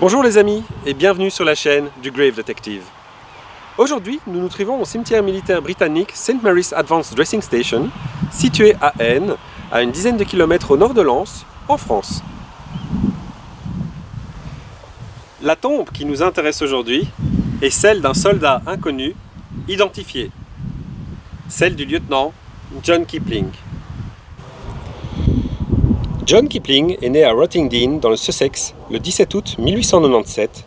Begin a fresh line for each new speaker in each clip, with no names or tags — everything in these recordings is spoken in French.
Bonjour les amis et bienvenue sur la chaîne du Grave Detective. Aujourd'hui, nous nous trouvons au cimetière militaire britannique St. Mary's Advanced Dressing Station, situé à Aisne, à une dizaine de kilomètres au nord de Lens, en France. La tombe qui nous intéresse aujourd'hui est celle d'un soldat inconnu, identifié, celle du lieutenant John Kipling. John Kipling est né à Rottingdean dans le Sussex le 17 août 1897.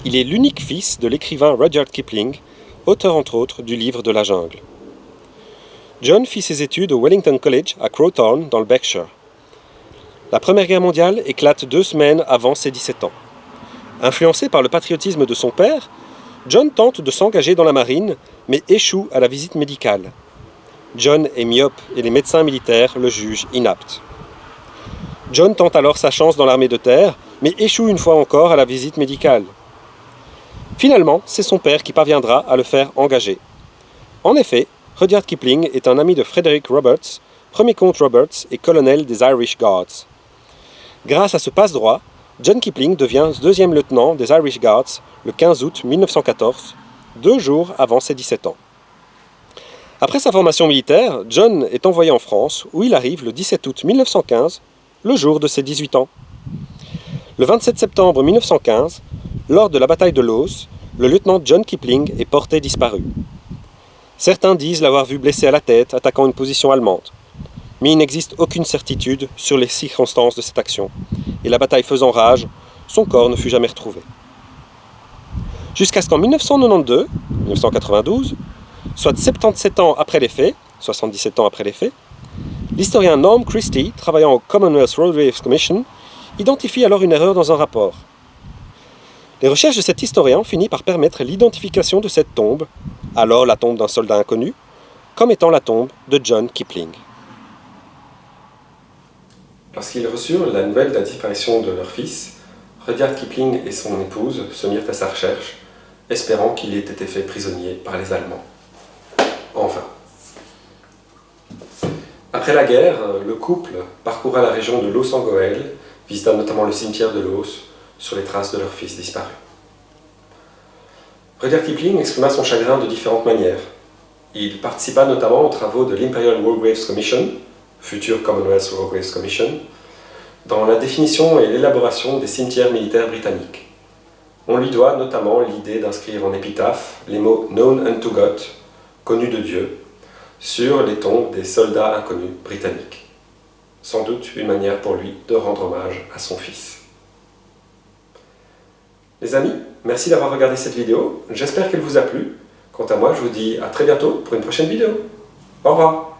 Il est l'unique fils de l'écrivain Rudyard Kipling, auteur entre autres du livre de la jungle. John fit ses études au Wellington College à Crowthorne dans le Berkshire. La Première Guerre mondiale éclate 2 semaines avant ses 17 ans. Influencé par le patriotisme de son père, John tente de s'engager dans la marine, mais échoue à la visite médicale. John est myope et les médecins militaires le jugent inapte. John tente alors sa chance dans l'armée de terre, mais échoue une fois encore à la visite médicale. Finalement, c'est son père qui parviendra à le faire engager. En effet, Rudyard Kipling est un ami de Frederick Roberts, premier comte Roberts et colonel des Irish Guards. Grâce à ce passe-droit, John Kipling devient deuxième lieutenant des Irish Guards le 15 août 1914, 2 jours avant ses 17 ans. Après sa formation militaire, John est envoyé en France, où il arrive le 17 août 1915, le jour de ses 18 ans. Le 27 septembre 1915, lors de la bataille de Loos, le lieutenant John Kipling est porté disparu. Certains disent l'avoir vu blessé à la tête, attaquant une position allemande. Mais il n'existe aucune certitude sur les circonstances de cette action, et la bataille faisant rage, son corps ne fut jamais retrouvé. Jusqu'à ce qu'en 1992, soit 77 ans après les faits, 77 ans après les faits, l'historien Norm Christie, travaillant au Commonwealth Roadways Commission, identifie alors une erreur dans un rapport. Les recherches de cet historien finissent par permettre l'identification de cette tombe, alors la tombe d'un soldat inconnu, comme étant la tombe de John Kipling. Lorsqu'ils reçurent la nouvelle de la disparition de leur fils, Rudyard Kipling et son épouse se mirent à sa recherche, espérant qu'il ait été fait prisonnier par les Allemands. Enfin. Après la guerre, le couple parcourra la région de Loos-en-Gohelle, visita notamment le cimetière de Loos, sur les traces de leur fils disparu. Rudyard Kipling exprima son chagrin de différentes manières. Il participa notamment aux travaux de l'Imperial War Graves Commission, future Commonwealth War Graves Commission, dans la définition et l'élaboration des cimetières militaires britanniques. On lui doit notamment l'idée d'inscrire en épitaphe les mots « Known unto God », connu de Dieu, sur les tombes des soldats inconnus britanniques. Sans doute une manière pour lui de rendre hommage à son fils. Les amis, merci d'avoir regardé cette vidéo, j'espère qu'elle vous a plu. Quant à moi, je vous dis à très bientôt pour une prochaine vidéo. Au revoir.